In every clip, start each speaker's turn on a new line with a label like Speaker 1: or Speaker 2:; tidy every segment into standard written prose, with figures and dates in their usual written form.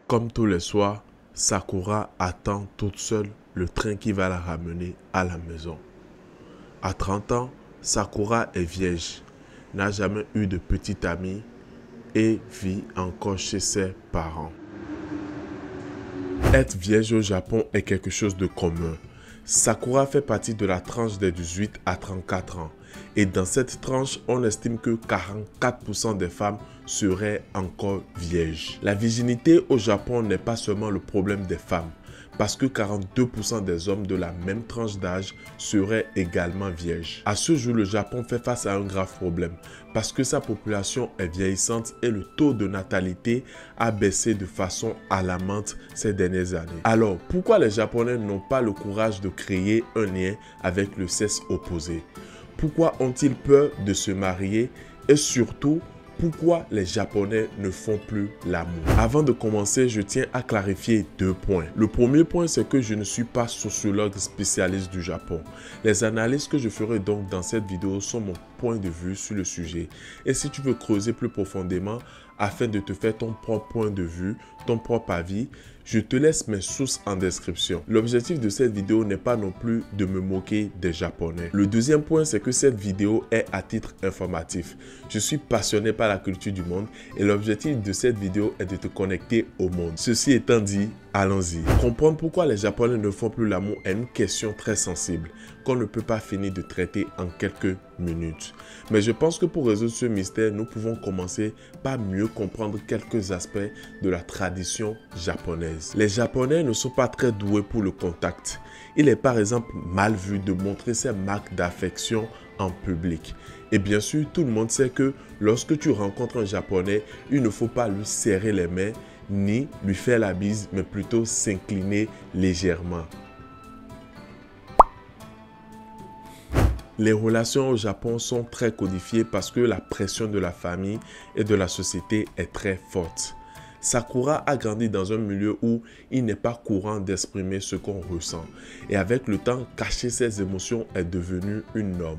Speaker 1: Comme tous les soirs, Sakura attend toute seule le train qui va la ramener à la maison. À 30 ans, Sakura est vierge, n'a jamais eu de petite amie et vit encore chez ses parents. Être vierge au Japon est quelque chose de commun. Sakura fait partie de la tranche des 18 à 34 ans. Et dans cette tranche, on estime que 44% des femmes seraient encore vierges. La virginité au Japon n'est pas seulement le problème des femmes, parce que 42% des hommes de la même tranche d'âge seraient également vierges. À ce jour, le Japon fait face à un grave problème, parce que sa population est vieillissante et le taux de natalité a baissé de façon alarmante ces dernières années. Alors, pourquoi les Japonais n'ont pas le courage de créer un lien avec le sexe opposé? Pourquoi ont-ils peur de se marier? Et surtout, pourquoi les Japonais ne font plus l'amour? Avant de commencer, je tiens à clarifier 2 points. Le premier point, c'est que je ne suis pas sociologue spécialiste du Japon. Les analyses que je ferai donc dans cette vidéo sont mon point de vue sur le sujet. Et si tu veux creuser plus profondément afin de te faire ton propre point de vue, ton propre avis, je te laisse mes sources en description. L'objectif de cette vidéo n'est pas non plus de me moquer des Japonais. Le deuxième point, c'est que cette vidéo est à titre informatif. Je suis passionné par la culture du monde et l'objectif de cette vidéo est de te connecter au monde. Ceci étant dit, allons-y. Comprendre pourquoi les Japonais ne font plus l'amour est une question très sensible qu'on ne peut pas finir de traiter en quelques minutes. Mais je pense que pour résoudre ce mystère, nous pouvons commencer par mieux comprendre quelques aspects de la tradition japonaise. Les Japonais ne sont pas très doués pour le contact. Il est par exemple mal vu de montrer ses marques d'affection en public. Et bien sûr, tout le monde sait que lorsque tu rencontres un Japonais, il ne faut pas lui serrer les mains ni lui faire la bise, mais plutôt s'incliner légèrement. Les relations au Japon sont très codifiées parce que la pression de la famille et de la société est très forte. Sakura a grandi dans un milieu où il n'est pas courant d'exprimer ce qu'on ressent. Et avec le temps, cacher ses émotions est devenu une norme.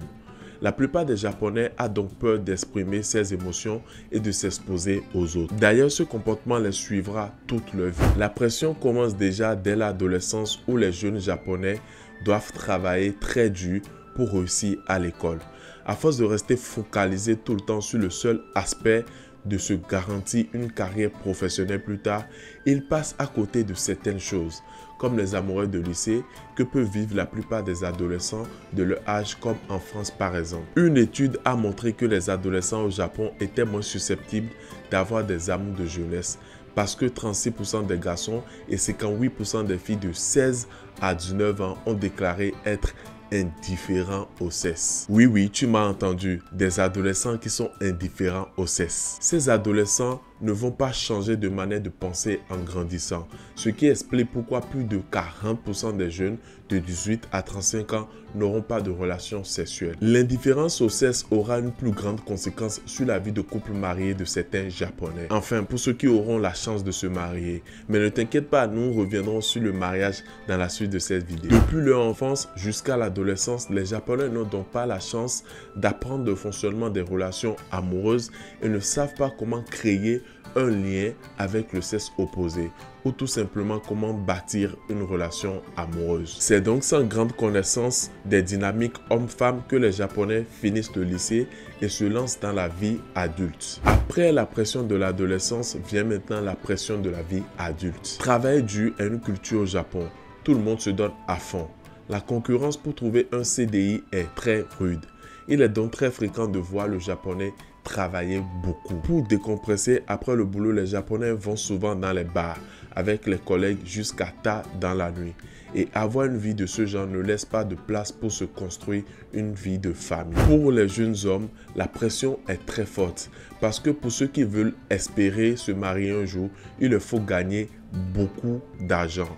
Speaker 1: La plupart des Japonais ont donc peur d'exprimer ses émotions et de s'exposer aux autres. D'ailleurs, ce comportement les suivra toute leur vie. La pression commence déjà dès l'adolescence où les jeunes Japonais doivent travailler très dur pour réussir à l'école. À force de rester focalisés tout le temps sur le seul aspect de se garantir une carrière professionnelle plus tard, ils passent à côté de certaines choses, comme les amoureux de lycée que peuvent vivre la plupart des adolescents de leur âge, comme en France par exemple. Une étude a montré que les adolescents au Japon étaient moins susceptibles d'avoir des amours de jeunesse, parce que 36% des garçons et 58% des filles de 16 à 19 ans ont déclaré être indifférents au sexe. Oui, tu m'as entendu, des adolescents qui sont indifférents au sexe. Ces adolescents ne vont pas changer de manière de penser en grandissant, ce qui explique pourquoi plus de 40% des jeunes de 18 à 35 ans n'auront pas de relations sexuelles. L'indifférence au sexe aura une plus grande conséquence sur la vie de couple marié de certains Japonais. Enfin, pour ceux qui auront la chance de se marier. Mais ne t'inquiète pas, nous reviendrons sur le mariage dans la suite de cette vidéo. Depuis leur enfance jusqu'à l'adolescence, les Japonais n'ont donc pas la chance d'apprendre le fonctionnement des relations amoureuses et ne savent pas comment créer un lien avec le sexe opposé ou tout simplement comment bâtir une relation amoureuse. C'est donc sans grande connaissance des dynamiques hommes-femmes que les Japonais finissent le lycée et se lancent dans la vie adulte. Après la pression de l'adolescence vient maintenant la pression de la vie adulte. Travail dur est une culture au Japon. Tout le monde se donne à fond. La concurrence pour trouver un CDI est très rude. Il est donc très fréquent de voir le Japonais travailler beaucoup. Pour décompresser, après le boulot, les Japonais vont souvent dans les bars avec les collègues jusqu'à tard dans la nuit. Et avoir une vie de ce genre ne laisse pas de place pour se construire une vie de famille. Pour les jeunes hommes, la pression est très forte parce que pour ceux qui veulent espérer se marier un jour, il leur faut gagner beaucoup d'argent.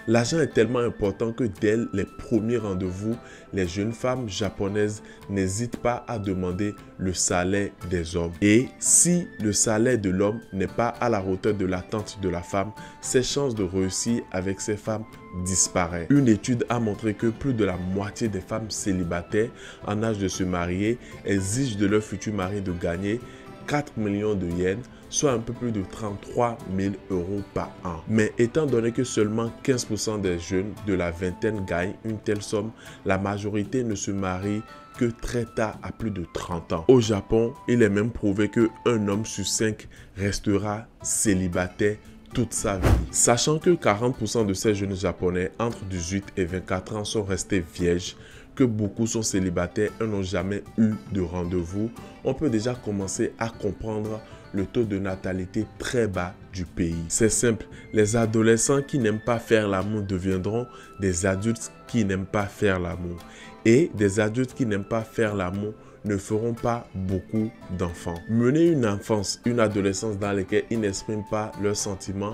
Speaker 1: L'argent est tellement important que dès les premiers rendez-vous, les jeunes femmes japonaises n'hésitent pas à demander le salaire des hommes. Et si le salaire de l'homme n'est pas à la hauteur de l'attente de la femme, ses chances de réussir avec ces femmes disparaissent. Une étude a montré que plus de la moitié des femmes célibataires en âge de se marier exigent de leur futur mari de gagner 4 millions de yens, soit un peu plus de 33 000 € par an. Mais étant donné que seulement 15% des jeunes de la vingtaine gagnent une telle somme, la majorité ne se marie que très tard, à plus de 30 ans. Au Japon, il est même prouvé qu'un homme sur 5 restera célibataire toute sa vie. Sachant que 40% de ces jeunes japonais entre 18 et 24 ans sont restés vierges, que beaucoup sont célibataires et n'ont jamais eu de rendez-vous, on peut déjà commencer à comprendre le taux de natalité très bas du pays. C'est simple, les adolescents qui n'aiment pas faire l'amour deviendront des adultes qui n'aiment pas faire l'amour. Et des adultes qui n'aiment pas faire l'amour ne feront pas beaucoup d'enfants. Mener une enfance, une adolescence dans laquelle ils n'expriment pas leurs sentiments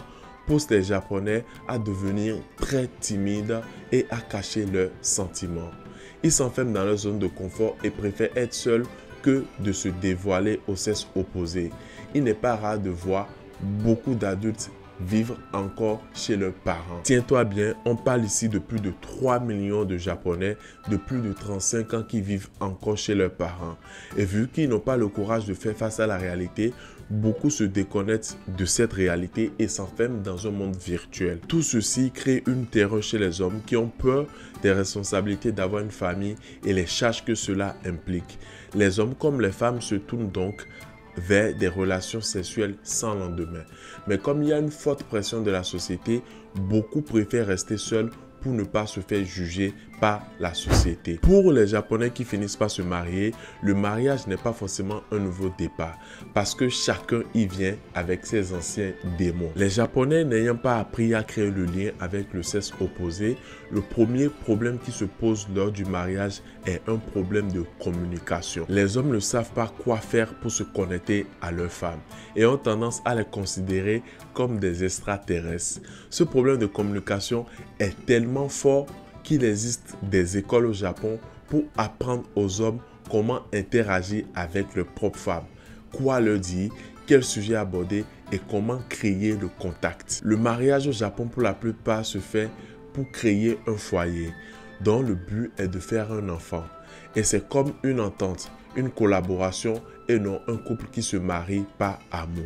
Speaker 1: pousse les Japonais à devenir très timides et à cacher leurs sentiments. Ils s'enferment dans leur zone de confort et préfèrent être seuls que de se dévoiler au sexe opposé. Il n'est pas rare de voir beaucoup d'adultes vivre encore chez leurs parents. Tiens-toi bien, on parle ici de plus de 3 millions de Japonais de plus de 35 ans qui vivent encore chez leurs parents. Et vu qu'ils n'ont pas le courage de faire face à la réalité, beaucoup se déconnectent de cette réalité et s'enferment dans un monde virtuel. Tout ceci crée une terreur chez les hommes qui ont peur des responsabilités d'avoir une famille et les charges que cela implique. Les hommes comme les femmes se tournent donc vers des relations sexuelles sans lendemain. Mais comme il y a une forte pression de la société, beaucoup préfèrent rester seuls pour ne pas se faire juger par la société. Pour les Japonais qui finissent par se marier, le mariage n'est pas forcément un nouveau départ parce que chacun y vient avec ses anciens démons. Les Japonais n'ayant pas appris à créer le lien avec le sexe opposé, le premier problème qui se pose lors du mariage est un problème de communication. Les hommes ne savent pas quoi faire pour se connecter à leur femme et ont tendance à les considérer comme des extraterrestres. Ce problème de communication est tellement fort qu'il existe des écoles au Japon pour apprendre aux hommes comment interagir avec leur propre femme, quoi leur dire, quel sujet aborder et comment créer le contact. Le mariage au Japon pour la plupart se fait pour créer un foyer dont le but est de faire un enfant. Et c'est comme une entente, une collaboration et non un couple qui se marie par amour.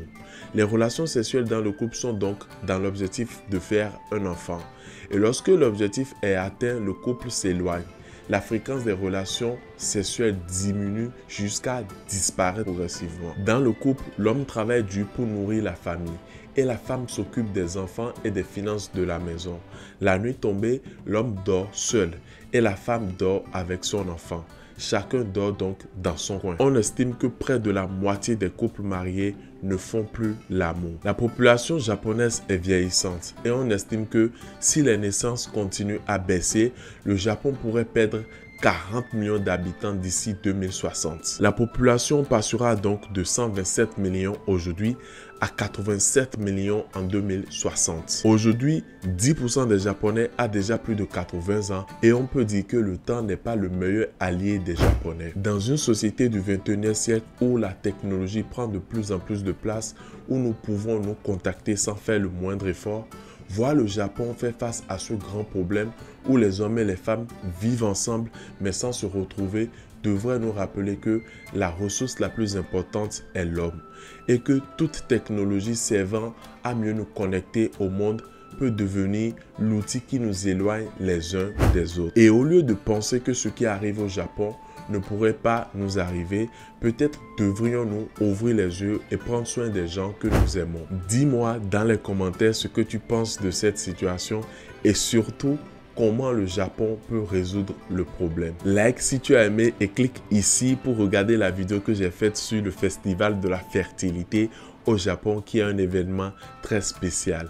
Speaker 1: Les relations sexuelles dans le couple sont donc dans l'objectif de faire un enfant. Et lorsque l'objectif est atteint, le couple s'éloigne. La fréquence des relations sexuelles diminue jusqu'à disparaître progressivement. Dans le couple, l'homme travaille dur pour nourrir la famille et la femme s'occupe des enfants et des finances de la maison. La nuit tombée, l'homme dort seul et la femme dort avec son enfant. Chacun dort donc dans son coin. On estime que près de la moitié des couples mariés ne font plus l'amour. La population japonaise est vieillissante et on estime que si les naissances continuent à baisser, le Japon pourrait perdre 40 millions d'habitants d'ici 2060. La population passera donc de 127 millions aujourd'hui à 87 millions en 2060. Aujourd'hui, 10% des Japonais a déjà plus de 80 ans et on peut dire que le temps n'est pas le meilleur allié des Japonais. Dans une société du 21e siècle où la technologie prend de plus en plus de place, où nous pouvons nous contacter sans faire le moindre effort, voir le Japon faire face à ce grand problème où les hommes et les femmes vivent ensemble mais sans se retrouver devrait nous rappeler que la ressource la plus importante est l'homme et que toute technologie servant à mieux nous connecter au monde peut devenir l'outil qui nous éloigne les uns des autres. Et au lieu de penser que ce qui arrive au Japon ne pourrait pas nous arriver, peut-être devrions-nous ouvrir les yeux et prendre soin des gens que nous aimons. Dis-moi dans les commentaires ce que tu penses de cette situation et surtout comment le Japon peut résoudre le problème. Like si tu as aimé et clique ici pour regarder la vidéo que j'ai faite sur le festival de la fertilité au Japon qui est un événement très spécial.